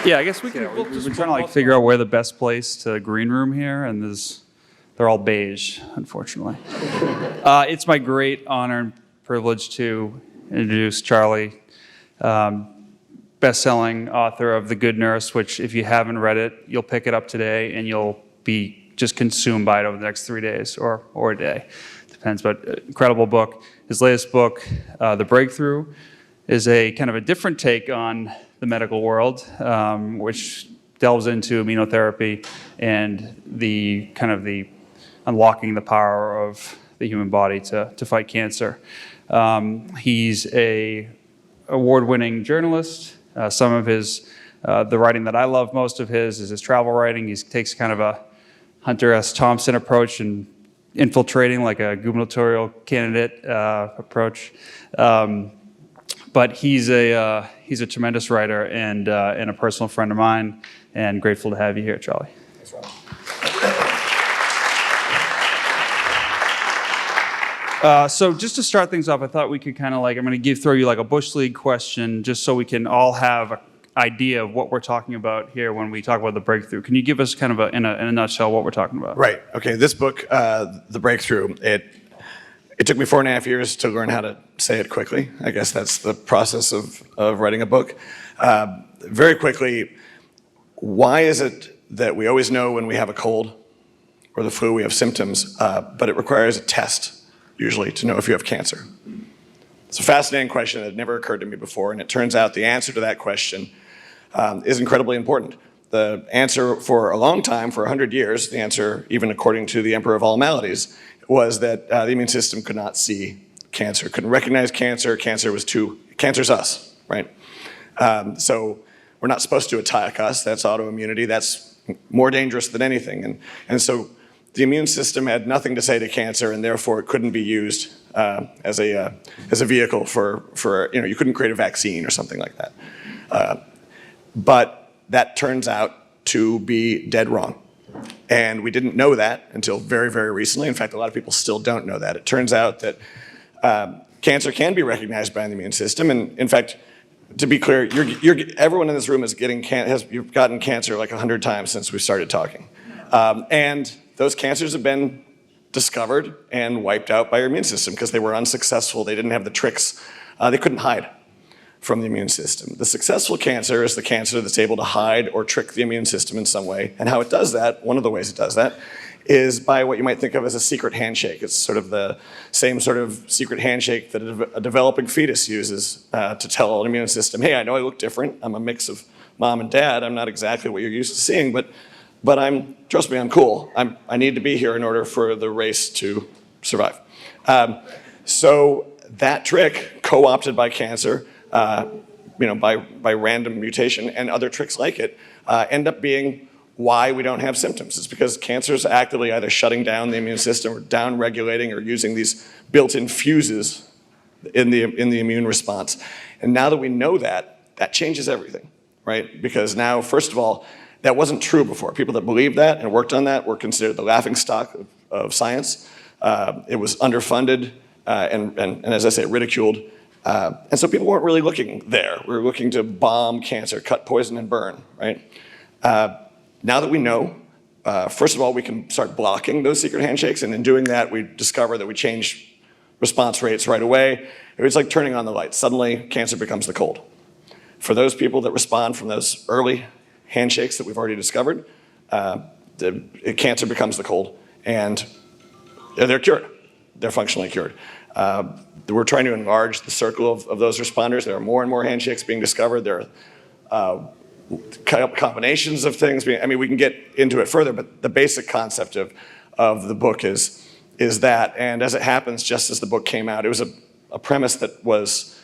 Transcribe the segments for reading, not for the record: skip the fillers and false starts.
Yeah, I guess we can. We've been trying to like figure out where the best place to green room here, and they're all beige, unfortunately. It's my great honor and privilege to introduce Charlie, best-selling author of The Good Nurse, which if you haven't read it, you'll pick it up today and you'll be just consumed by it over the next 3 days or a day. Depends, but incredible book. His latest book, The Breakthrough, is a kind of a different take on the medical world, which delves into immunotherapy and the unlocking the power of the human body to fight cancer. He's a award-winning journalist. Some of his, the writing that I love most of his is his travel writing. He takes kind of a Hunter S. Thompson approach and infiltrating like a gubernatorial candidate approach. But he's a tremendous writer and a personal friend of mine, and grateful to have you here, Charlie. Thanks, Rob. So just to start things off, I thought we could kind of like, I'm going to throw you like a Bush League question just so we can all have an idea of what we're talking about here when we talk about The Breakthrough. Can you give us kind of in a nutshell what we're talking about? Right. Okay. This book, The Breakthrough, it took me 4.5 years to learn how to say it quickly. I guess that's the process of writing a book. Very quickly, why is it that we always know when we have a cold or the flu we have symptoms, but it requires a test usually to know if you have cancer? It's a fascinating question that never occurred to me before, and it turns out the answer to that question is incredibly important. The answer for a long time, for 100 years, the answer, even according to the emperor of all maladies, was that the immune system could not see cancer, couldn't recognize cancer. Cancer's us, right? So we're not supposed to attack us. That's autoimmunity. That's more dangerous than anything. And so the immune system had nothing to say to cancer, and therefore it couldn't be used as a vehicle for you couldn't create a vaccine or something like that. But that turns out to be dead wrong. And we didn't know that until very, very recently. In fact, a lot of people still don't know that. It turns out that cancer can be recognized by the immune system. And in fact, to be clear, everyone in this room you've gotten cancer like 100 times since we started talking. And those cancers have been discovered and wiped out by your immune system because they were unsuccessful. They didn't have the tricks. They couldn't hide from the immune system. The successful cancer is the cancer that's able to hide or trick the immune system in some way. And how it does that, one of the ways it does that, is by what you might think of as a secret handshake. It's sort of the same sort of secret handshake that a developing fetus uses to tell an immune system, hey, I know I look different. I'm a mix of mom and dad. I'm not exactly what you're used to seeing, but trust me, I'm cool. I need to be here in order for the race to survive. So that trick, co-opted by cancer, by random mutation and other tricks like it, end up being why we don't have symptoms. It's because cancer is actively either shutting down the immune system or down-regulating or using these built-in fuses in the immune response. And now that we know that changes everything, right? Because now, first of all, that wasn't true before. People that believed that and worked on that were considered the laughingstock of science. It was underfunded and as I say, ridiculed. And so people weren't really looking there. We were looking to bomb cancer, cut, poison, and burn, right? Now that we know, first of all, we can start blocking those secret handshakes. And in doing that, we discover that we change response rates right away. It's like turning on the lights. Suddenly, cancer becomes the cold. For those people that respond from those early handshakes that we've already discovered, cancer becomes the cold, and they're cured. They're functionally cured. We're trying to enlarge the circle of those responders. There are more and more handshakes being discovered. There are combinations of things. We can get into it further, but the basic concept of the book is that. And as it happens, just as the book came out, it was a premise that was,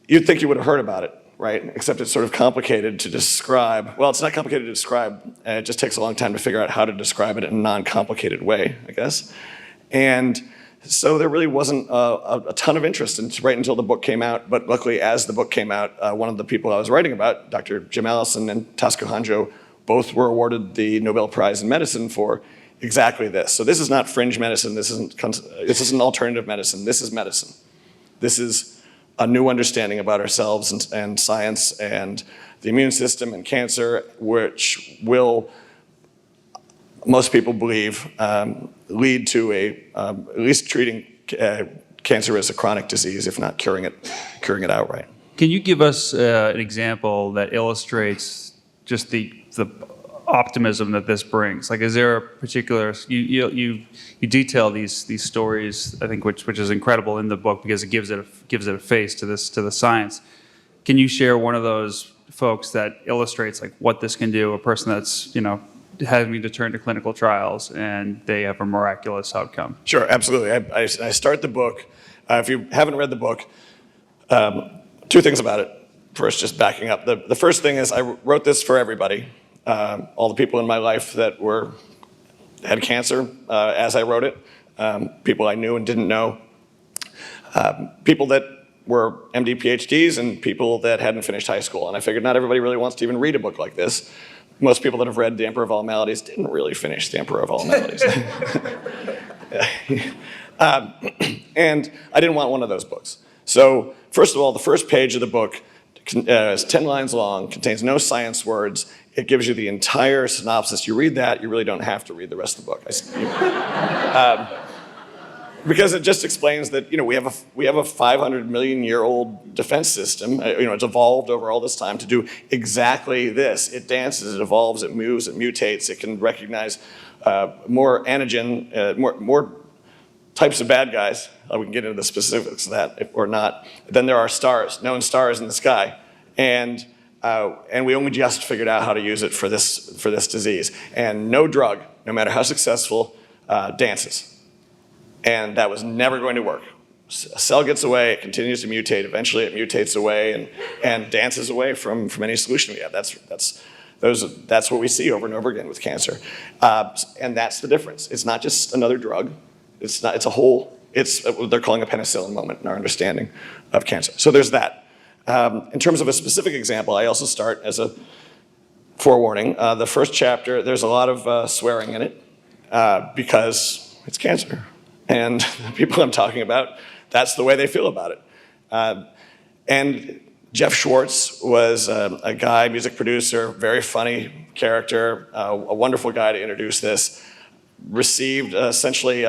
you'd think you would have heard about it, right? Except it's sort of complicated to describe. Well, it's not complicated to describe. It just takes a long time to figure out how to describe it in a non-complicated way, I guess. And so there really wasn't a ton of interest right until the book came out. But luckily, as the book came out, one of the people I was writing about, Dr. Jim Allison and Tasco Hanjo, both were awarded the Nobel Prize in Medicine for exactly this. So this is not fringe medicine. This isn't alternative medicine. This is medicine. This is a new understanding about ourselves and science and the immune system and cancer, which will, most people believe, lead to at least treating cancer as a chronic disease, if not curing it outright. Can you give us an example that illustrates just the optimism that this brings? Like, is there a particular, you detail these stories, I think, which is incredible in the book because it gives it a face to the science. Can you share one of those folks that illustrates like what this can do? A person that's having to turn to clinical trials and they have a miraculous outcome. Sure, absolutely. I start the book. If you haven't read the book, two things about it. First, just backing up. The first thing is I wrote this for everybody. All the people in my life that had cancer as I wrote it, people I knew and didn't know, people that were MD PhDs and people that hadn't finished high school. And I figured not everybody really wants to even read a book like this. Most people that have read The Emperor of All Maladies didn't really finish The Emperor of All Maladies. And I didn't want one of those books. So first of all, the first page of the book is 10 lines long, contains no science words. It gives you the entire synopsis. You read that, you really don't have to read the rest of the book. Because it just explains that we have a 500 million year old defense system. It's evolved over all this time to do exactly this. It dances, it evolves, it moves, it mutates. It can recognize more antigen, more types of bad guys. We can get into the specifics of that or not. Then there are stars, known stars in the sky, and we only just figured out how to use it for this disease. And no drug, no matter how successful, dances. And that was never going to work. A cell gets away, it continues to mutate. Eventually, it mutates away and dances away from any solution we have. That's what we see over and over again with cancer, and that's the difference. It's not just another drug. It's a whole. It's what they're calling a penicillin moment in our understanding of cancer. So there's that. In terms of a specific example, I also start as a forewarning. The first chapter, there's a lot of swearing in it because it's cancer. And the people I'm talking about, that's the way they feel about it. And Jeff Schwartz was a guy, music producer, very funny character, a wonderful guy to introduce this. Received essentially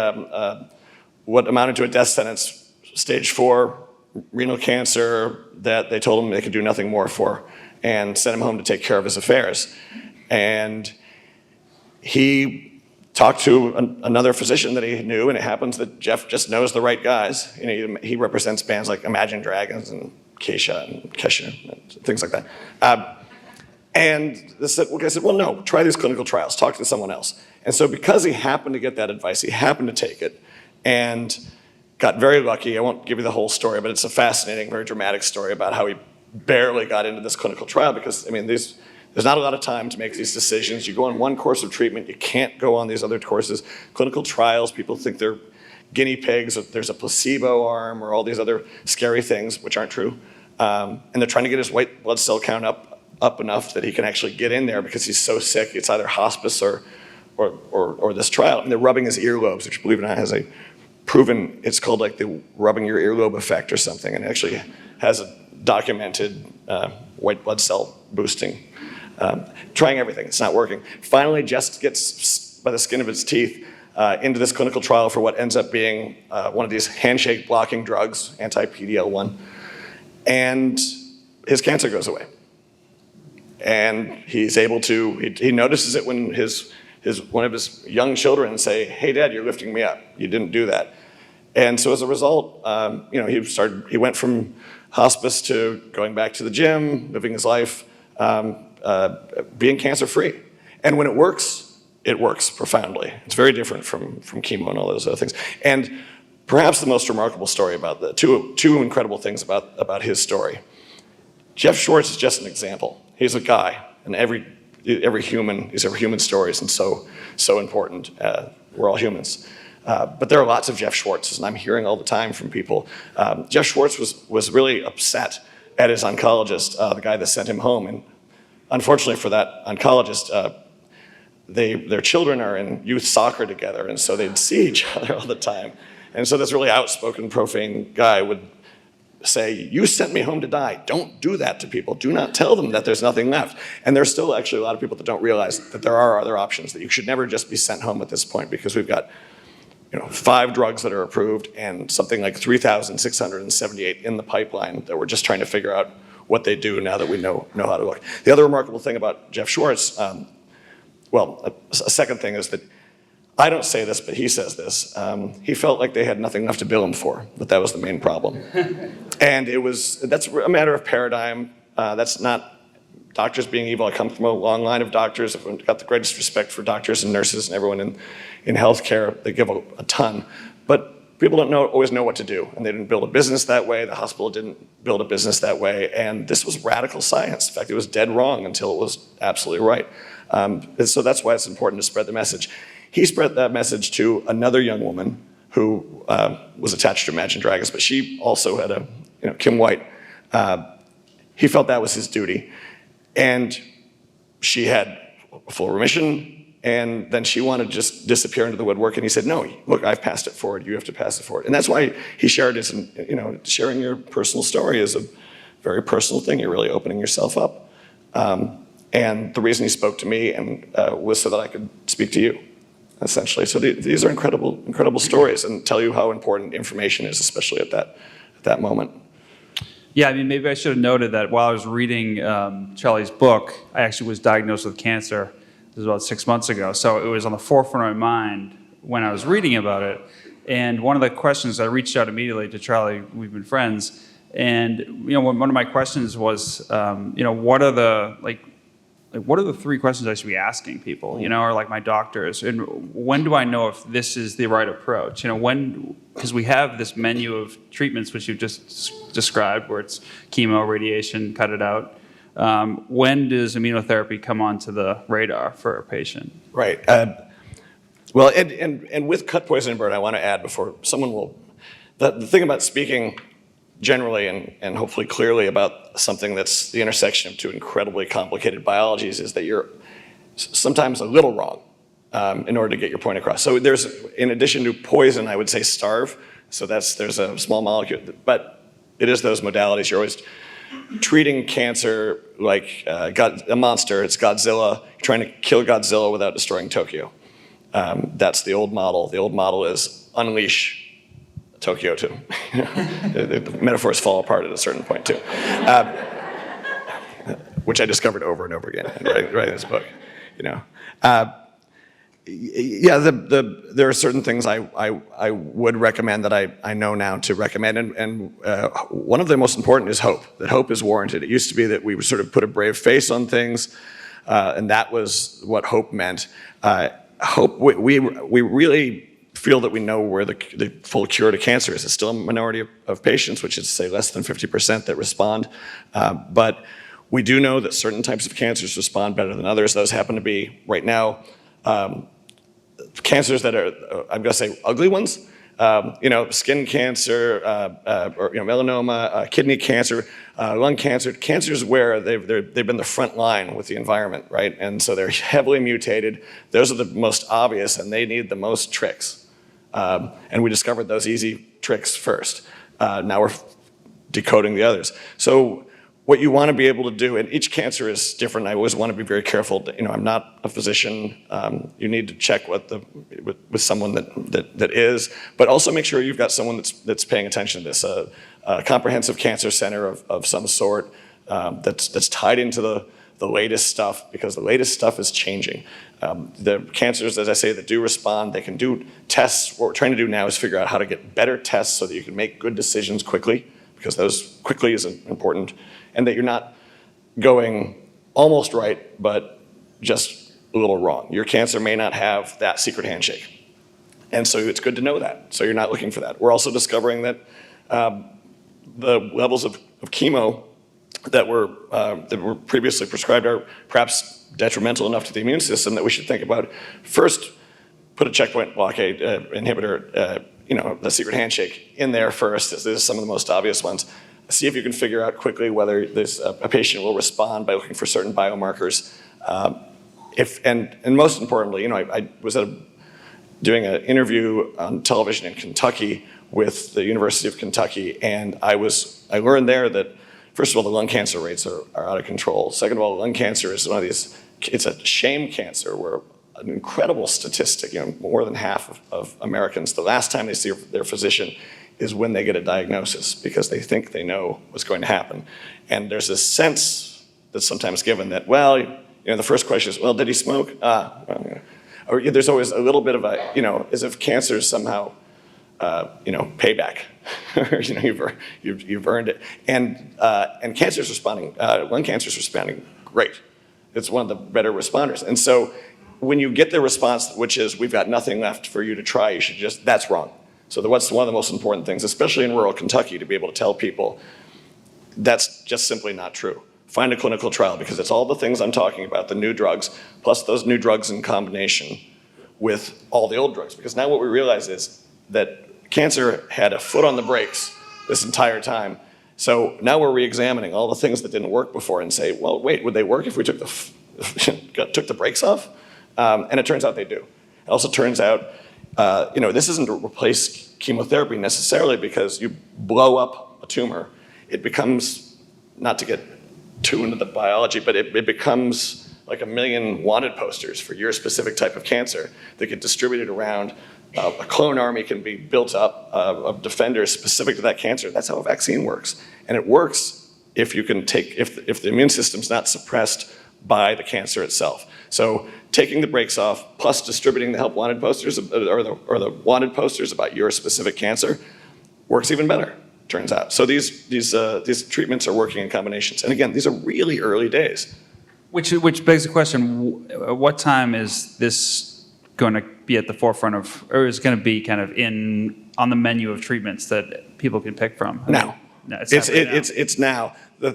what amounted to a death sentence, stage 4 renal cancer that they told him they could do nothing more for, and sent him home to take care of his affairs. And he talked to another physician that he knew, and it happens that Jeff just knows the right guys. He represents bands like Imagine Dragons and Kesha and things like that. And I said, well, no, try these clinical trials, talk to someone else. And so because he happened to get that advice, he happened to take it and got very lucky. I won't give you the whole story, but it's a fascinating, very dramatic story about how he barely got into this clinical trial because, there's not a lot of time to make these decisions. You go on one course of treatment, you can't go on these other courses. Clinical trials, people think they're guinea pigs, there's a placebo arm, or all these other scary things, which aren't true. And they're trying to get his white blood cell count up enough that he can actually get in there because he's so sick. It's either hospice or this trial. And they're rubbing his earlobes, which, believe it or not, has a proven, it's called like the rubbing your earlobe effect or something, and it actually has a documented white blood cell boosting. Trying everything, it's not working. Finally, just gets by the skin of its teeth into this clinical trial for what ends up being one of these handshake blocking drugs, anti-PD-L1, and his cancer goes away. And he's able to, he notices it when one of his young children say, "Hey Dad, you're lifting me up. You didn't do that." And so as a result, he went from hospice to going back to the gym, living his life, being cancer-free. And when it works profoundly. It's very different from chemo and all those other things. And perhaps the most remarkable story about the two incredible things about his story. Jeff Schwartz is just an example. He's a guy, and every human, these are human stories, and so important. We're all humans. But there are lots of Jeff Schwartzes, and I'm hearing all the time from people. Jeff Schwartz was really upset at his oncologist, the guy that sent him home. And unfortunately for that oncologist, their children are in youth soccer together, and so they'd see each other all the time. And so this really outspoken, profane guy would say, you sent me home to die. Don't do that to people. Do not tell them that there's nothing left. And there's still actually a lot of people that don't realize that there are other options, that you should never just be sent home at this point, because we've got 5 drugs that are approved and something like 3,678 in the pipeline that we're just trying to figure out what they do now that we know how to look. The other remarkable thing about Jeff Schwartz, a second thing is that I don't say this, but he says this. He felt like they had nothing left to bill him for, that was the main problem. And that's a matter of paradigm. That's not doctors being evil. I come from a long line of doctors. I've got the greatest respect for doctors and nurses and everyone in healthcare. They give a ton. But people don't always know what to do. And they didn't build a business that way. The hospital didn't build a business that way. And this was radical science. In fact, it was dead wrong until it was absolutely right. And so that's why it's important to spread the message. He spread that message to another young woman who was attached to Imagine Dragons, but she also had Kim White. He felt that was his duty. And she had full remission, and then she wanted to just disappear into the woodwork, and he said, no, look, I've passed it forward, you have to pass it forward. And that's why he shared his, sharing your personal story is a very personal thing. You're really opening yourself up. And the reason he spoke to me was so that I could speak to you, essentially. So these are incredible stories, and tell you how important information is, especially at that moment. Yeah, I mean, maybe I should have noted that while I was reading Charlie's book, I actually was diagnosed with cancer. This was about 6 months ago. So it was on the forefront of my mind when I was reading about it. And one of the questions, I reached out immediately to Charlie. We've been friends. And, one of my questions was, what are the 3 questions I should be asking people, or like my doctors? And when do I know if this is the right approach? Because we have this menu of treatments, which you've just described, where it's chemo, radiation, cut it out. When does immunotherapy come onto the radar for a patient? Right. Well, and with cut, poison, and burn, I want to add before someone will, the thing about speaking generally and hopefully clearly about something that's the intersection of 2 incredibly complicated biologies is that you're sometimes a little wrong in order to get your point across. So there's, in addition to poison, I would say starve. So there's a small molecule, but it is those modalities. You're always treating cancer like a monster. It's Godzilla. You're trying to kill Godzilla without destroying Tokyo. That's the old model. The old model is unleash Tokyo too. The metaphors fall apart at a certain point too, which I discovered over and over again in writing this book. There are certain things I would recommend that I know now to recommend, and one of the most important is hope. That hope is warranted. It used to be that we would sort of put a brave face on things, and that was what hope meant. Hope. We really feel that we know where the full cure to cancer is. It's still a minority of patients, which is, say, less than 50% that respond. But we do know that certain types of cancers respond better than others. Those happen to be, right now, cancers that are, I'm going to say, ugly ones. Skin cancer, or melanoma, kidney cancer, lung cancer, cancers where they've been the front line with the environment, right? And so they're heavily mutated. Those are the most obvious, and they need the most tricks. And we discovered those easy tricks first. Now we're decoding the others. So what you want to be able to do, and each cancer is different. I always want to be very careful. I'm not a physician. You need to check with someone that is, but also make sure you've got someone that's paying attention to this. A comprehensive cancer center of some sort that's tied into the latest stuff, because the latest stuff is changing. The cancers, as I say, that do respond, they can do tests. What we're trying to do now is figure out how to get better tests so that you can make good decisions quickly, because those quickly is important, and that you're not going almost right, but just a little wrong. Your cancer may not have that secret handshake. And so it's good to know that, so you're not looking for that. We're also discovering that the levels of chemo that were previously prescribed are perhaps detrimental enough to the immune system that we should think about first, put a checkpoint blockade inhibitor, the secret handshake in there first. This is some of the most obvious ones. See if you can figure out quickly whether a patient will respond by looking for certain biomarkers. And most importantly, I was doing an interview on television in Kentucky with the University of Kentucky, and I learned there that, first of all, the lung cancer rates are out of control. Second of all, lung cancer is one of these, it's a shame cancer where an incredible statistic, more than half of Americans, the last time they see their physician is when they get a diagnosis because they think they know what's going to happen. And there's this sense that's sometimes given that, well, the first question is, well, did he smoke? Or there's always a little bit of a, as if cancer is somehow, payback. you've earned it. And cancer's responding, lung cancer's responding great. It's one of the better responders. And so when you get the response, which is, we've got nothing left for you to try, you should just, that's wrong. So what's one of the most important things, especially in rural Kentucky, to be able to tell people that's just simply not true. Find a clinical trial, because it's all the things I'm talking about, the new drugs, plus those new drugs in combination with all the old drugs. Because now what we realize is that cancer had a foot on the brakes this entire time. So now we're re-examining all the things that didn't work before and say, well, wait, would they work if we took the brakes off? And it turns out they do. It also turns out, this isn't to replace chemotherapy necessarily, because you blow up a tumor, it becomes, not to get too into the biology, but it becomes like a million wanted posters for your specific type of cancer that get distributed around. A clone army can be built up of defenders specific to that cancer. That's how a vaccine works. And it works if you can if the immune system's not suppressed by the cancer itself. So taking the brakes off, plus distributing the help wanted posters, or the wanted posters about your specific cancer, works even better, turns out. So these treatments are working in combinations. And again, these are really early days. Which begs the question, what time is this going to be at the forefront of, or is it going to be kind of on the menu of treatments that people can pick from? Now. No, it's now. The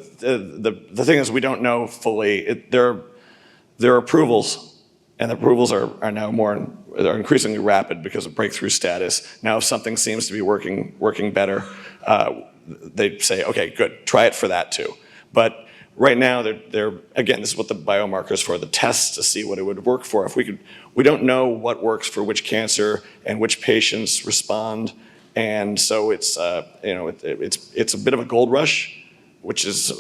thing is, we don't know fully. There are approvals, and the approvals are now are increasingly rapid because of breakthrough status. Now, if something seems to be working better, they say, okay, good, try it for that too. But right now, again, this is what the biomarker is for, the tests to see what it would work for. We don't know what works for which cancer and which patients respond, and so it's a bit of a gold rush,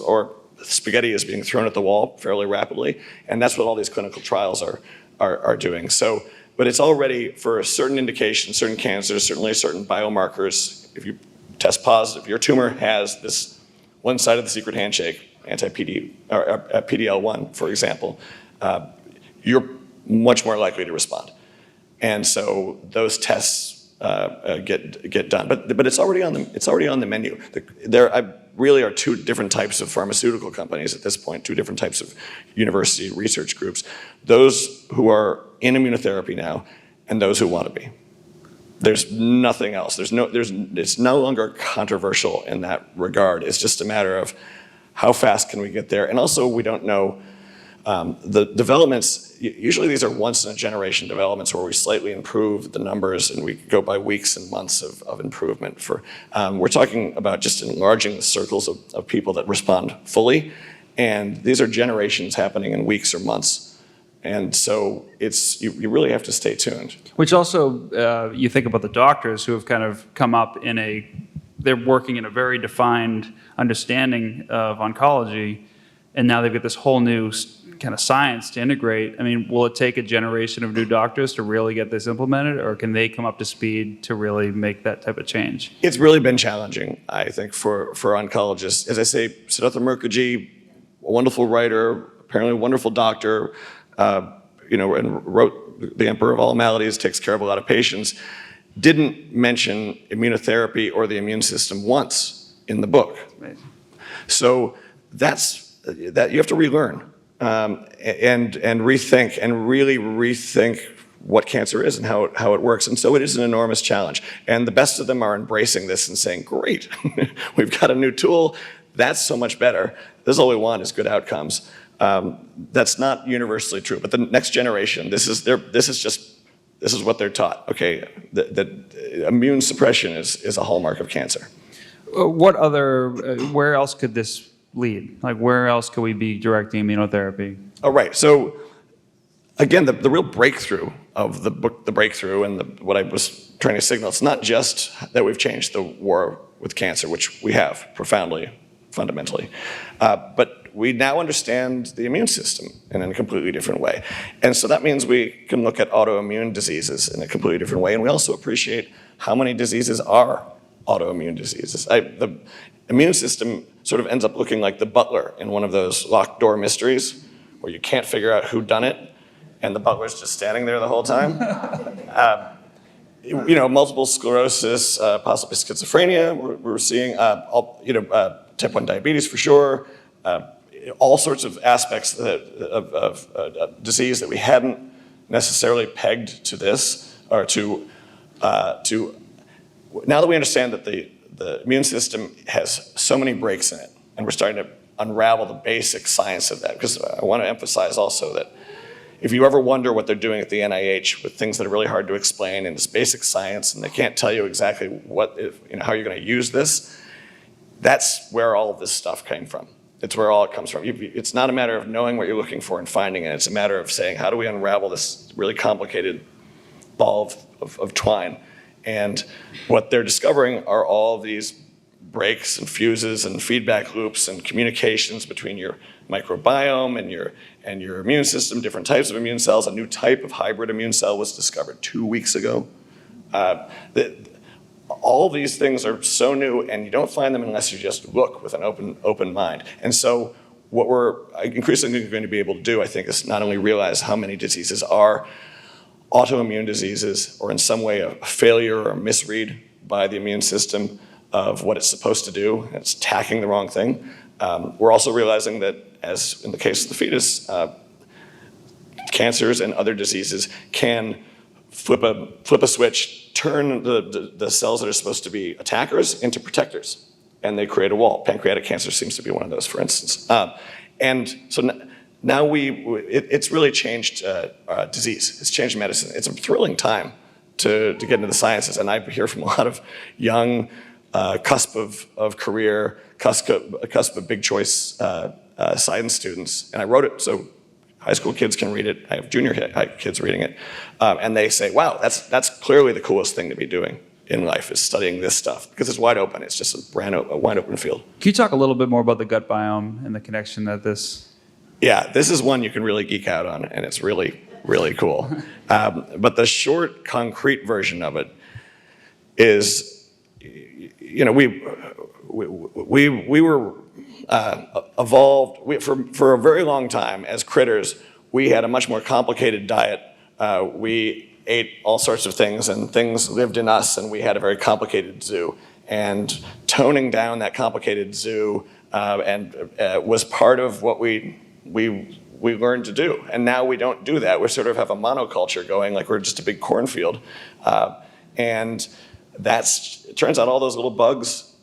or spaghetti is being thrown at the wall fairly rapidly, and that's what all these clinical trials are doing. So, but it's already for certain indications, certain cancers, certainly certain biomarkers. If you test positive, your tumor has this one side of the secret handshake, PD-L1, for example, you're much more likely to respond. And so those tests get done. But it's already on the menu. There really are two different types of pharmaceutical companies at this point, two different types of university research groups. Those who are in immunotherapy now, and those who want to be. There's nothing else. It's no longer controversial in that regard. It's just a matter of how fast can we get there? And also, we don't know the developments. Usually these are once-in-a-generation developments where we slightly improve the numbers, and we go by weeks and months of improvement. We're talking about just enlarging the circles of people that respond fully, and these are generations happening in weeks or months. And so you really have to stay tuned. Which also, you think about the doctors who have kind of come up they're working in a very defined understanding of oncology, and now they've got this whole new kind of science to integrate. I mean, will it take a generation of new doctors to really get this implemented, or can they come up to speed to really make that type of change? It's really been challenging, I think, for oncologists. As I say, Siddhartha Mukherjee, a wonderful writer, apparently a wonderful doctor, and wrote The Emperor of All Maladies, takes care of a lot of patients, didn't mention immunotherapy or the immune system once in the book. Right. So that you have to relearn and rethink, and really rethink what cancer is and how it works. And so it is an enormous challenge. And the best of them are embracing this and saying, great, we've got a new tool. That's so much better. This is all we want is good outcomes. That's not universally true, but the next generation, this is what they're taught. Okay, that immune suppression is a hallmark of cancer. Where else could this lead? Like, where else could we be directing immunotherapy? Oh, right. So again, the real breakthrough of the book, The Breakthrough, and what I was trying to signal. It's not just that we've changed the war with cancer, which we have profoundly, fundamentally, but we now understand the immune system in a completely different way. And so that means we can look at autoimmune diseases in a completely different way. And we also appreciate how many diseases are autoimmune diseases. The immune system sort of ends up looking like the butler in one of those locked door mysteries where you can't figure out who done it, and the butler's just standing there the whole time. Multiple sclerosis, possibly schizophrenia, we're seeing, type 1 diabetes for sure, all sorts of aspects of disease that we hadn't necessarily pegged to this, or to now that we understand that the immune system has so many breaks in it, and we're starting to unravel the basic science of that, because I want to emphasize also that if you ever wonder what they're doing at the NIH with things that are really hard to explain in this basic science, and they can't tell you exactly how you're going to use this, that's where all of this stuff came from. It's where all it comes from. It's not a matter of knowing what you're looking for and finding it. It's a matter of saying, how do we unravel this really complicated ball of twine? And what they're discovering are all of these breaks and fuses and feedback loops and communications between your microbiome and your immune system, different types of immune cells. A new type of hybrid immune cell was discovered 2 weeks ago. All of these things are so new, and you don't find them unless you just look with an open mind. And so what we're increasingly going to be able to do, I think, is not only realize how many diseases are autoimmune diseases, or in some way a failure or a misread by the immune system of what it's supposed to do, and it's attacking the wrong thing. We're also realizing that, as in the case of the fetus, cancers and other diseases can flip a switch, turn the cells that are supposed to be attackers into protectors, and they create a wall. Pancreatic cancer seems to be one of those, for instance. And so now it's really changed disease. It's changed medicine. It's a thrilling time to get into the sciences, and I hear from a lot of young, cusp of career, cusp of big choice science students, and I wrote it so high school kids can read it. I have junior high kids reading it, and they say, "Wow, that's clearly the coolest thing to be doing in life, is studying this stuff, because it's wide open. It's just a wide open field." Can you talk a little bit more about the gut biome and the connection that this? Yeah, this is one you can really geek out on, and it's really, really cool. But the short, concrete version of it is, we were evolved for a very long time as critters. We had a much more complicated diet. We ate all sorts of things, and things lived in us, and we had a very complicated zoo. And toning down that complicated zoo was part of what we learned to do. And now we don't do that. We sort of have a monoculture going, like we're just a big cornfield. And it turns out all those little bugs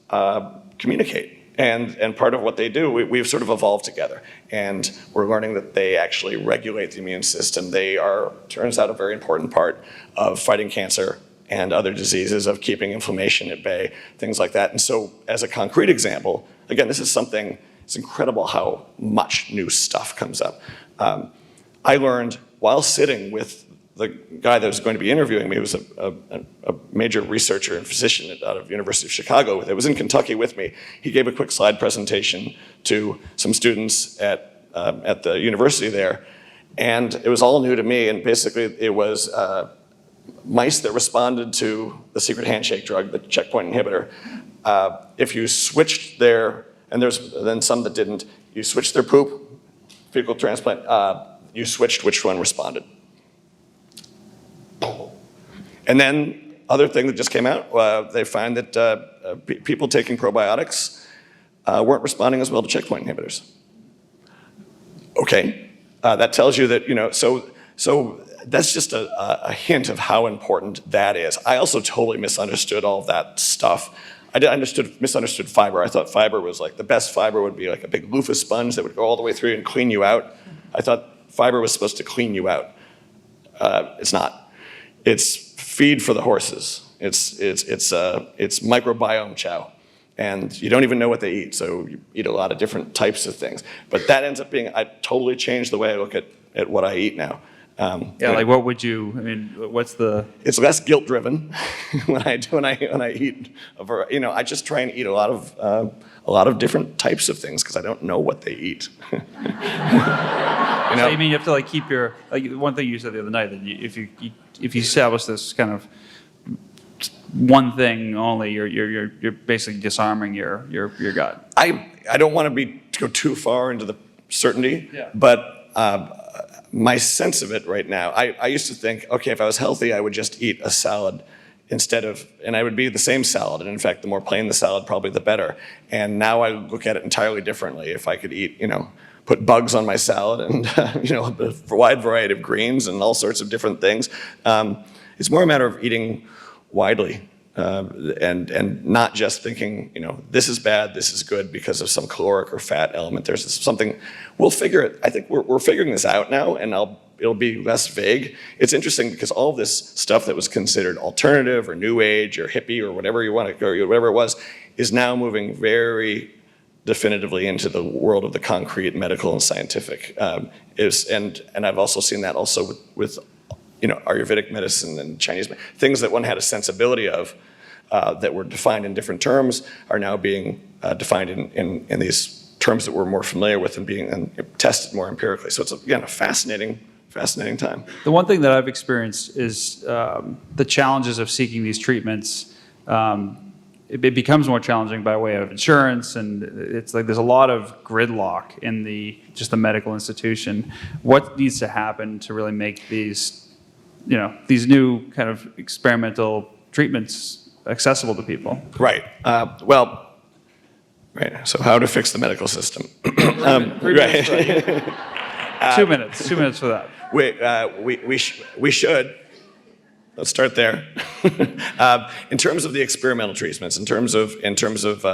communicate. And part of what they do, we've sort of evolved together. And we're learning that they actually regulate the immune system. They are, turns out, a very important part of fighting cancer and other diseases, of keeping inflammation at bay, things like that. And so, as a concrete example, again, this is something, it's incredible how much new stuff comes up. I learned while sitting with the guy that was going to be interviewing me, who was a major researcher and physician out of University of Chicago, that was in Kentucky with me. He gave a quick slide presentation to some students at the university there, and it was all new to me. And basically, it was mice that responded to the secret handshake drug, the checkpoint inhibitor. If you switched and there's then some that didn't, you switched their poop, fecal transplant, you switched which one responded. And then, other thing that just came out, they find that people taking probiotics weren't responding as well to checkpoint inhibitors. Okay, that tells you that, so that's just a hint of how important that is. I also totally misunderstood all of that stuff. I misunderstood fiber. I thought fiber was like, the best fiber would be like a big loofah sponge that would go all the way through and clean you out. I thought fiber was supposed to clean you out. It's not. It's feed for the horses. It's microbiome chow. And you don't even know what they eat, so you eat a lot of different types of things. But that ends up being, I totally changed the way I look at what I eat now. Yeah, like what would you, I mean, what's the, It's less guilt-driven when I eat. I just try and eat a lot of different types of things because I don't know what they eat. so you mean you have to like keep your, like one thing you said the other night, that if you establish this kind of one thing only, you're basically disarming your gut. I don't want to go too far into the certainty, Yeah. but my sense of it right now, I used to think, okay, if I was healthy, I would just eat a salad and I would be the same salad. And in fact, the more plain the salad, probably the better. And now I look at it entirely differently. If I could eat, put bugs on my salad and, a wide variety of greens and all sorts of different things. It's more a matter of eating widely. And not just thinking, this is bad, this is good because of some caloric or fat element. There's something, we'll figure it. I think we're figuring this out now, and it'll be less vague. It's interesting because all this stuff that was considered alternative or new age or hippie or whatever you want to, or whatever it was, is now moving very definitively into the world of the concrete, medical, and scientific. And I've also seen that also with Ayurvedic medicine and Chinese things that one had a sensibility of that were defined in different terms are now being defined in these terms that we're more familiar with and being tested more empirically. So it's again a fascinating time. The one thing that I've experienced is the challenges of seeking these treatments. It becomes more challenging by way of insurance, and it's like there's a lot of gridlock in the medical institution. What needs to happen to really make these new kind of experimental treatments accessible to people? Right. Right. So how to fix the medical system? 3 minutes. Right. 2 minutes. 2 minutes for that. We should. Let's start there. In terms of the experimental treatments, in terms of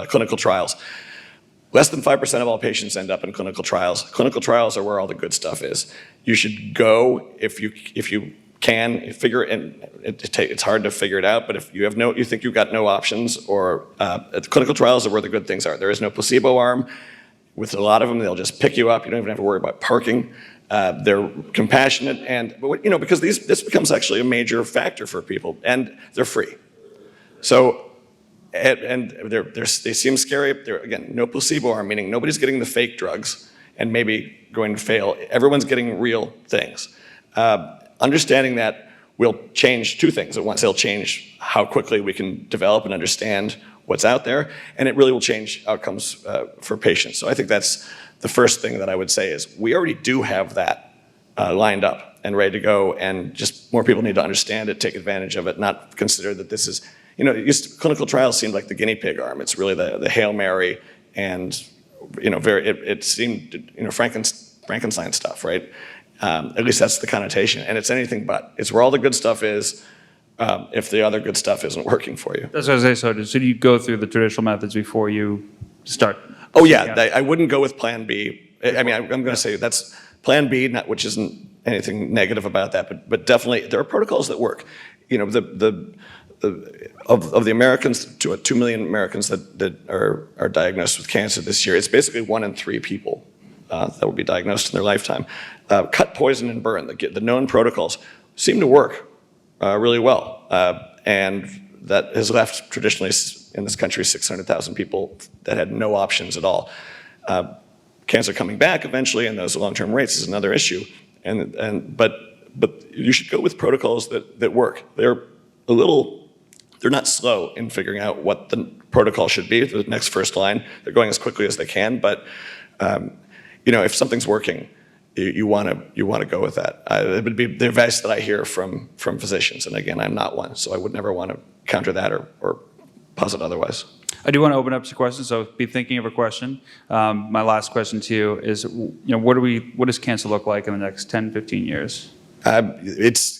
clinical trials, less than 5% of all patients end up in clinical trials. Clinical trials are where all the good stuff is. You should go if you can figure it, and it's hard to figure it out, but if you think you've got no options, or clinical trials are where the good things are. There is no placebo arm. With a lot of them, they'll just pick you up. You don't even have to worry about parking. They're compassionate, because this becomes actually a major factor for people, and they're free. So, and they seem scary. They're, again, no placebo arm, meaning nobody's getting the fake drugs and maybe going to fail. Everyone's getting real things. Understanding that will change two things at once. It'll change how quickly we can develop and understand what's out there, and it really will change outcomes for patients. So I think that's the first thing that I would say is we already do have that lined up and ready to go, and just more people need to understand it, take advantage of it, not consider that this is, clinical trials seemed like the guinea pig arm. It's really the Hail Mary, and it seemed Frankenstein stuff, right? At least that's the connotation, and it's anything but. It's where all the good stuff is if the other good stuff isn't working for you. That's what I was saying. So do you go through the traditional methods before you start? Oh yeah, I wouldn't go with Plan B. I mean, I'm going to say that's Plan B, which isn't anything negative about that, but definitely there are protocols that work. Of the Americans, 2 million Americans that are diagnosed with cancer this year, it's basically 1 in 3 people that will be diagnosed in their lifetime. Cut, poison, and burn, the known protocols, seem to work really well. And that has left traditionally in this country 600,000 people that had no options at all. Cancer coming back eventually, and those long-term rates is another issue. But you should go with protocols that work. They're not slow in figuring out what the protocol should be, the next first line. They're going as quickly as they can, but if something's working, you want to go with that. It would be the advice that I hear from physicians, and again, I'm not one, so I would never want to counter that or posit otherwise. I do want to open up to questions, so be thinking of a question. My last question to you is, what does cancer look like in the next 10, 15 years? It's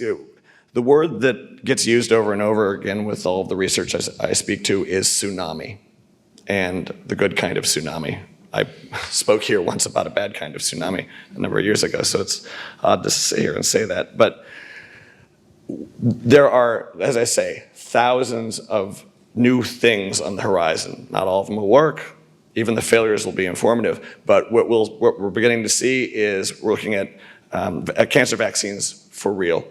the word that gets used over and over again with all of the research I speak to is tsunami, and the good kind of tsunami. I spoke here once about a bad kind of tsunami a number of years ago, so it's odd to sit here and say that. But there are, as I say, thousands of new things on the horizon. Not all of them will work. Even the failures will be informative. But what we're beginning to see is we're looking at cancer vaccines for real.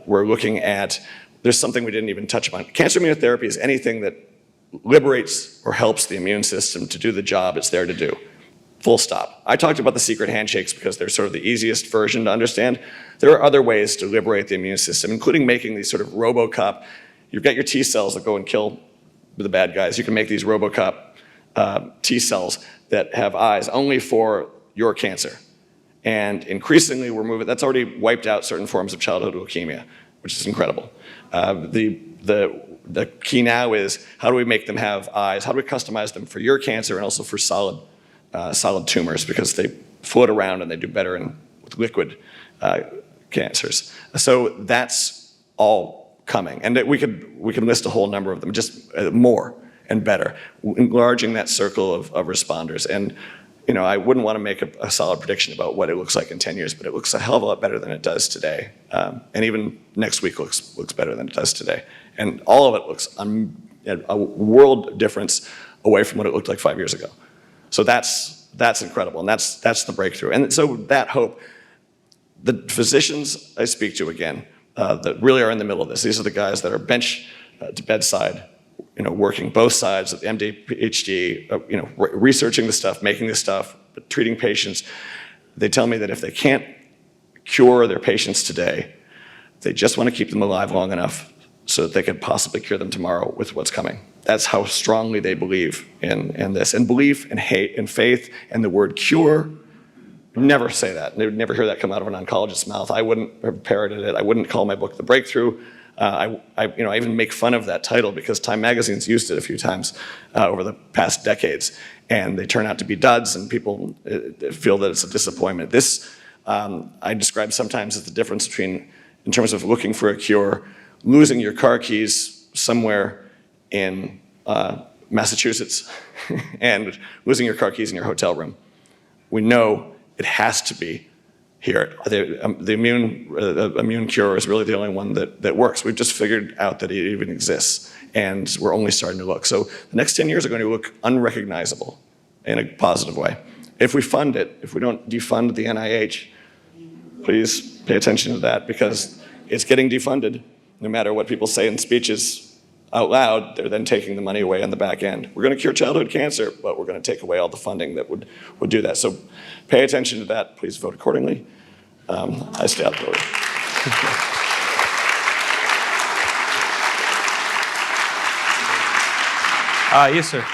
We're looking at, there's something we didn't even touch upon. Cancer immunotherapy is anything that liberates or helps the immune system to do the job it's there to do. Full stop. I talked about the secret handshakes because they're sort of the easiest version to understand. There are other ways to liberate the immune system, including making these sort of RoboCop. You've got your T cells that go and kill the bad guys. You can make these RoboCop T cells that have eyes only for your cancer. And increasingly we're moving, that's already wiped out certain forms of childhood leukemia, which is incredible. The key now is how do we make them have eyes? How do we customize them for your cancer and also for solid tumors, because they float around and they do better with liquid cancers. So that's all coming. And we could list a whole number of them, just more and better, enlarging that circle of responders. And I wouldn't want to make a solid prediction about what it looks like in 10 years, but it looks a hell of a lot better than it does today. And even next week looks better than it does today. And all of it looks a world difference away from what it looked like 5 years ago. So that's incredible, and that's the breakthrough. And so that hope, the physicians I speak to again, that really are in the middle of this, these are the guys that are bench to bedside, working both sides of the MD, PhD, researching the stuff, making the stuff, treating patients. They tell me that if they can't cure their patients today, they just want to keep them alive long enough so that they could possibly cure them tomorrow with what's coming. That's how strongly they believe in this. And belief and hate and faith and the word cure, never say that. They would never hear that come out of an oncologist's mouth. I wouldn't have parroted it. I wouldn't call my book The Breakthrough. I even make fun of that title because Time Magazine's used it a few times over the past decades, and they turn out to be duds, and people feel that it's a disappointment. This, I describe sometimes as the difference between, in terms of looking for a cure, losing your car keys somewhere in Massachusetts and losing your car keys in your hotel room. We know it has to be here. The immune cure is really the only one that works. We've just figured out that it even exists, and we're only starting to look. So the next 10 years are going to look unrecognizable in a positive way. If we fund it, if we don't defund the NIH, please pay attention to that, because it's getting defunded. No matter what people say in speeches out loud, they're then taking the money away on the back end. We're going to cure childhood cancer, but we're going to take away all the funding that would do that. So pay attention to that. Please vote accordingly. I stay out of the way. Yes, sir.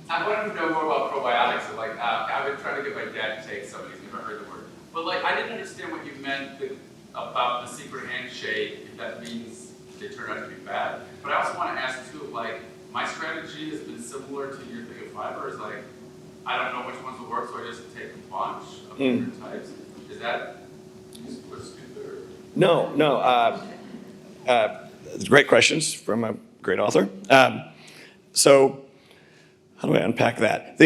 I wanted to know more about probiotics. So, I've been trying to get my dad to take some, he's never heard the word. But I didn't understand what you meant about the secret handshake, if that means they turn out to be bad. But I also want to ask too, my strategy has been similar to your thing of fiber. Is I don't know which ones will work, so I just take a bunch of different types. Is that useful or stupid? Or? No. Great questions from a great author. So how do I unpack that?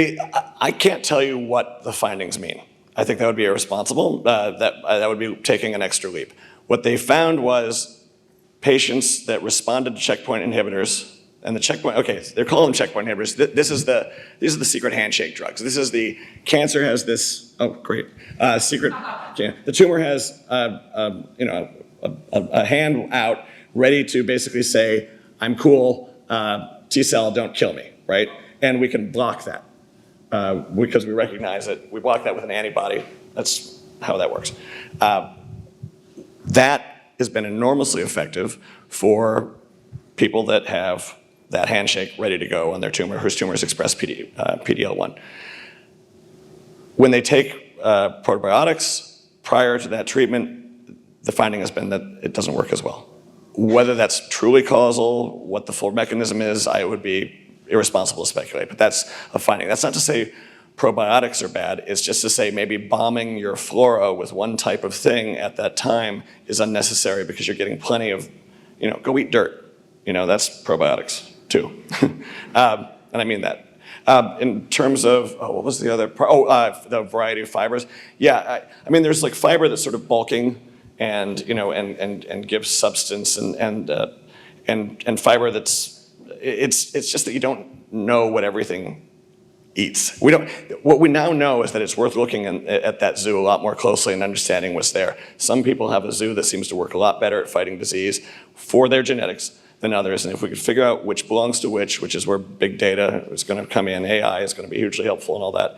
I can't tell you what the findings mean. I think that would be irresponsible. That would be taking an extra leap. What they found was patients that responded to checkpoint inhibitors, and the checkpoint, okay, they're calling them checkpoint inhibitors. These are the secret handshake drugs. This is the cancer has this, oh great, secret, the tumor has a hand out ready to basically say, I'm cool, T cell, don't kill me, right? And we can block that. Because we recognize it, we block that with an antibody. That's how that works. That has been enormously effective for people that have that handshake ready to go on their tumor, whose tumors express PD-L1. When they take probiotics prior to that treatment, the finding has been that it doesn't work as well. Whether that's truly causal, what the full mechanism is, I would be irresponsible to speculate, but that's a finding. That's not to say probiotics are bad, it's just to say maybe bombing your flora with one type of thing at that time is unnecessary because you're getting plenty of, go eat dirt. That's probiotics too. And I mean that. In terms of, what was the other part? The variety of fibers. Yeah, I mean, there's fiber that's sort of bulking and, and gives substance and fiber that's, it's just that you don't know what everything eats. What we now know is that it's worth looking at that zoo a lot more closely and understanding what's there. Some people have a zoo that seems to work a lot better at fighting disease for their genetics than others. And if we could figure out which belongs to which is where big data is going to come in, AI is going to be hugely helpful and all that,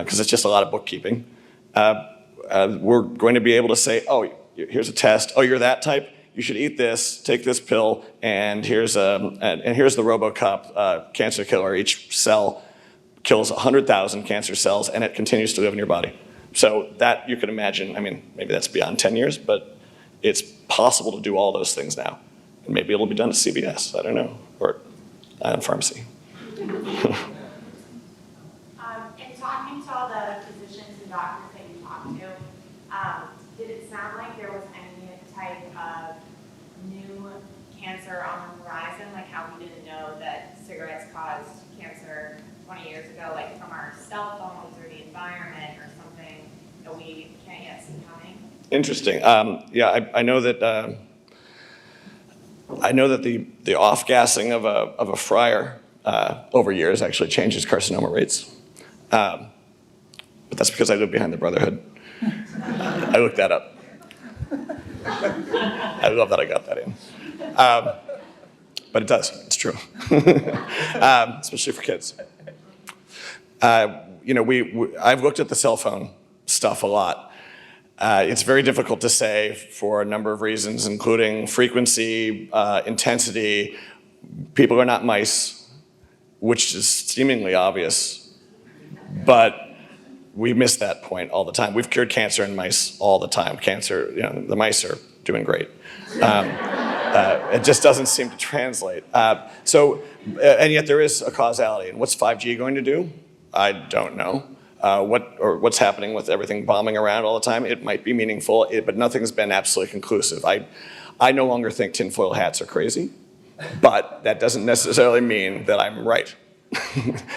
because it's just a lot of bookkeeping. We're going to be able to say, oh, here's a test. Oh, you're that type? You should eat this, take this pill, and here's the RoboCop cancer killer. Each cell kills 100,000 cancer cells, and it continues to live in your body. So that you can imagine, I mean, maybe that's beyond 10 years, but it's possible to do all those things now. And maybe it'll be done at CVS, I don't know, or in pharmacy. In talking to all the physicians and doctors that you talked to, did it sound like there was any type of new cancer on the horizon, like how we didn't know that cigarettes caused cancer 20 years ago, like from our cell phones or the environment or something that we can't yet see coming? Interesting. Yeah, I know that the off-gassing of a fryer over years actually changes carcinoma rates. But that's because I live behind the Brotherhood. I looked that up. I love that I got that in. But it does, it's true. Especially for kids. I've looked at the cell phone stuff a lot. It's very difficult to say for a number of reasons, including frequency, intensity. People are not mice, which is seemingly obvious, but we miss that point all the time. We've cured cancer in mice all the time. The mice are doing great. It just doesn't seem to translate. And yet there is a causality. And what's 5G going to do? I don't know. What's happening with everything bombing around all the time? It might be meaningful, but nothing's been absolutely conclusive. I no longer think tinfoil hats are crazy, but that doesn't necessarily mean that I'm right.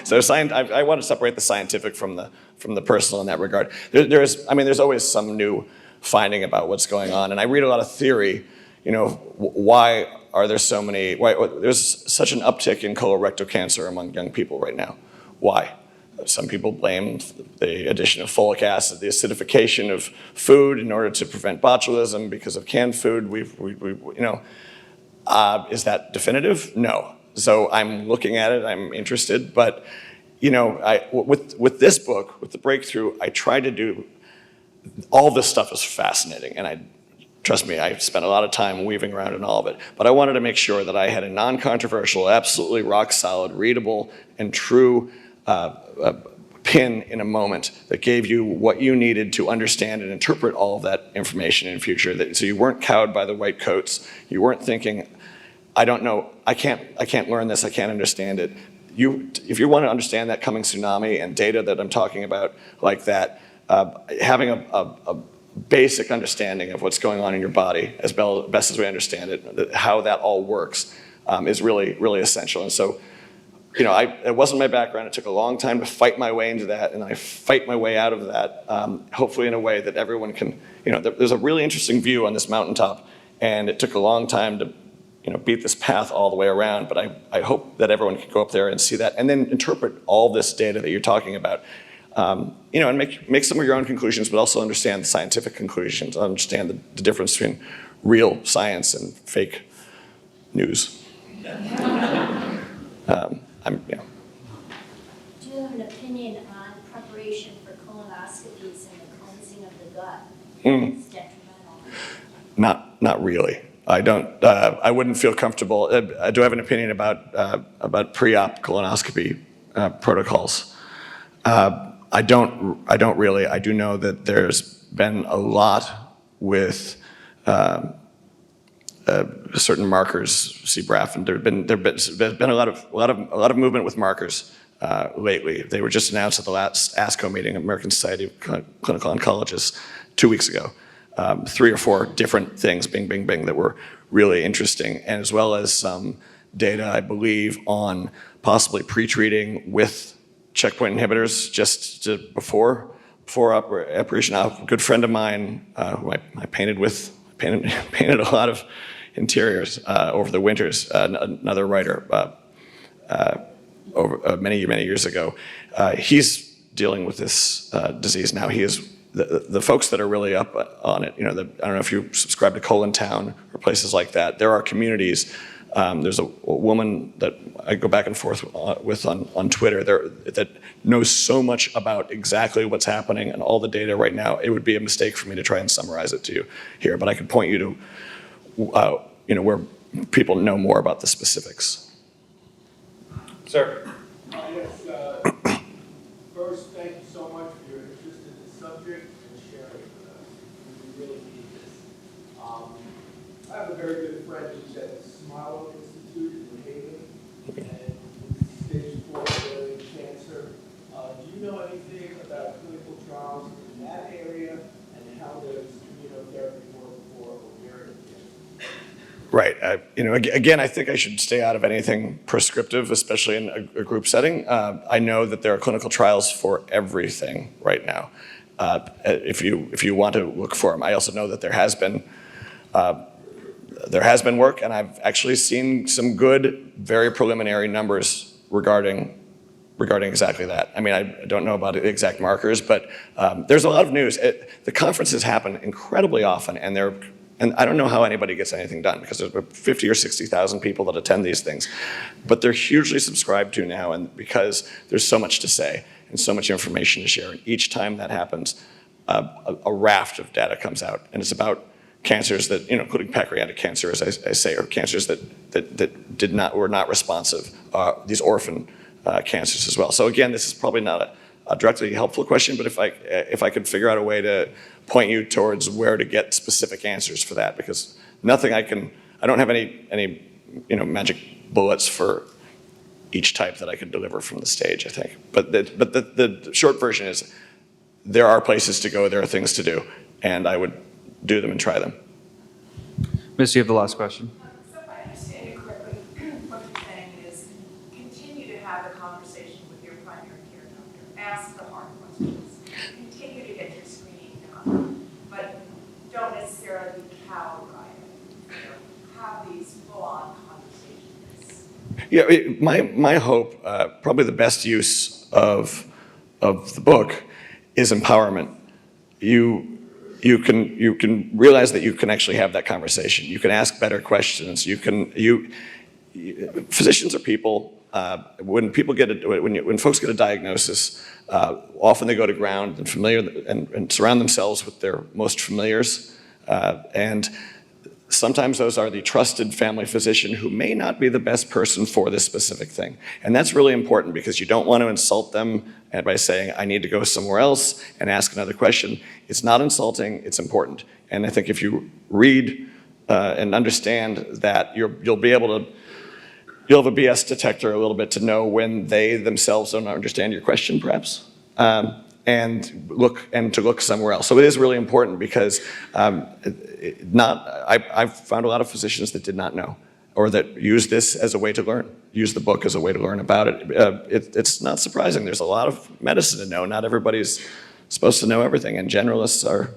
So I want to separate the scientific from the personal in that regard. There's always some new finding about what's going on, and I read a lot of theory. Why are there so many? Why there's such an uptick in colorectal cancer among young people right now? Why? Some people blame the addition of folic acid, the acidification of food in order to prevent botulism because of canned food. Is that definitive? No. So I'm looking at it, I'm interested, but with this book, with the breakthrough, I try to do, all this stuff is fascinating, and trust me, I spent a lot of time weaving around in all of it, but I wanted to make sure that I had a non-controversial, absolutely rock solid, readable, and true pin in a moment that gave you what you needed to understand and interpret all of that information in future. So you weren't cowed by the white coats, you weren't thinking, I don't know, I can't learn this, I can't understand it. If you want to understand that coming tsunami and data that I'm talking about like that, having a basic understanding of what's going on in your body, as best as we understand it, how that all works, is really, really essential. And so, it wasn't my background. It took a long time to fight my way into that, and I fight my way out of that, hopefully in a way that everyone can, there's a really interesting view on this mountaintop, and it took a long time to beat this path all the way around, but I hope that everyone can go up there and see that and then interpret all this data that you're talking about, and make some of your own conclusions, but also understand the scientific conclusions, understand the difference between real science and fake news. Do you have an opinion on preparation for colonoscopies and the cleansing of the gut? It's detrimental. Not really. I don't. I wouldn't feel comfortable. I do have an opinion about pre-op colonoscopy protocols. I don't really. I do know that there's been a lot with certain markers, CBRAF, and there's been a lot of movement with markers lately. They were just announced at the last ASCO meeting, American Society of Clinical Oncologists, 2 weeks ago. 3 or 4 different things, bing, bing, bing, that were really interesting, and as well as some data, I believe, on possibly pre-treating with checkpoint inhibitors just before operation. A good friend of mine, who I painted a lot of interiors over the winters, another writer, over many years ago. He's dealing with this disease now. He is the folks that are really up on it. I don't know if you subscribe to Colon Town or places like that. There are communities. There's a woman that I go back and forth with on Twitter that knows so much about exactly what's happening and all the data right now. It would be a mistake for me to try and summarize it to you here, but I could point you to where people know more about the specifics. Sir. Yes, first, thank you so much for your interest in this subject and sharing with us. We really need this. I have a very good friend who's at the Smile Institute in New Haven, and stage 4 ovarian cancer. Do you know anything about clinical trials in that area, and how does immunotherapy work for ovarian cancer? Right. Again, I think I should stay out of anything prescriptive, especially in a group setting. I know that there are clinical trials for everything right now. If you want to look for them, I also know that there has been work, and I've actually seen some good, very preliminary numbers regarding exactly that. I mean, I don't know about the exact markers, but there's a lot of news. The conferences happen incredibly often, and I don't know how anybody gets anything done because there's 50 or 60,000 people that attend these things. But they're hugely subscribed to now, and because there's so much to say and so much information to share. And each time that happens, a raft of data comes out. And it's about cancers that, including pancreatic cancer, as I say, or cancers that were not responsive, these orphan cancers as well. So again, this is probably not a directly helpful question, but if I could figure out a way to point you towards where to get specific answers for that, because I don't have any magic bullets for each type that I could deliver from the stage, I think. But the short version is there are places to go, there are things to do, and I would do them and try them. Miss, you have the last question. So if I understand you correctly, what you're saying is continue to have the conversation with your primary care doctor. Ask the hard questions. Continue to get your screening done, but don't necessarily cowgirl it. Have these full-on conversations. Yeah, my hope, probably the best use of the book is empowerment. You can realize that you can actually have that conversation. You can ask better questions. Physicians are people. When folks get a diagnosis, often they go to ground and surround themselves with their most familiars, and sometimes those are the trusted family physician who may not be the best person for this specific thing. And that's really important because you don't want to insult them by saying, I need to go somewhere else and ask another question. It's not insulting, it's important. And I think if you read and understand that, you'll have a BS detector a little bit to know when they themselves don't understand your question, perhaps. And to look somewhere else. So it is really important because I've found a lot of physicians that did not know, or that use this as a way to learn, use the book as a way to learn about it. It's not surprising. There's a lot of medicine to know. Not everybody's supposed to know everything, and generalists are,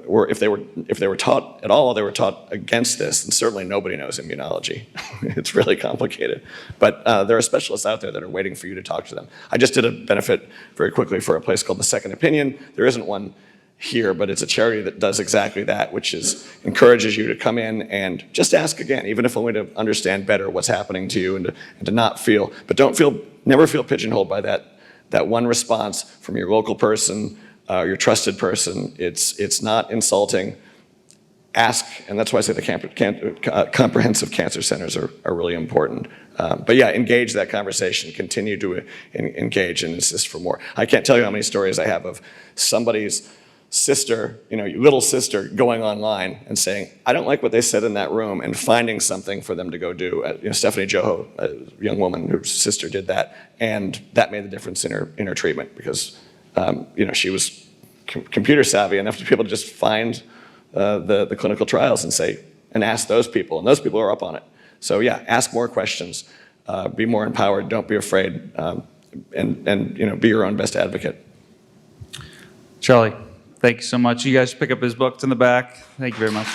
or if they were taught at all, they were taught against this, and certainly nobody knows immunology. It's really complicated. But there are specialists out there that are waiting for you to talk to them. I just did a benefit very quickly for a place called The Second Opinion. There isn't one here, but it's a charity that does exactly that, which is encourages you to come in and just ask again, even if only to understand better what's happening to you and to not feel, but never feel pigeonholed by that one response from your local person, your trusted person. It's not insulting. Ask, and that's why I say the comprehensive cancer centers are really important. But yeah, engage that conversation, continue to engage and insist for more. I can't tell you how many stories I have of somebody's sister, little sister, going online and saying, I don't like what they said in that room, and finding something for them to go do. Stephanie Joho, a young woman whose sister did that, and that made the difference in her treatment because she was computer savvy enough to be able to just find the clinical trials and ask those people, and those people are up on it. So yeah, ask more questions, be more empowered, don't be afraid, and be your own best advocate. Charlie, thank you so much. You guys pick up his books in the back. Thank you very much.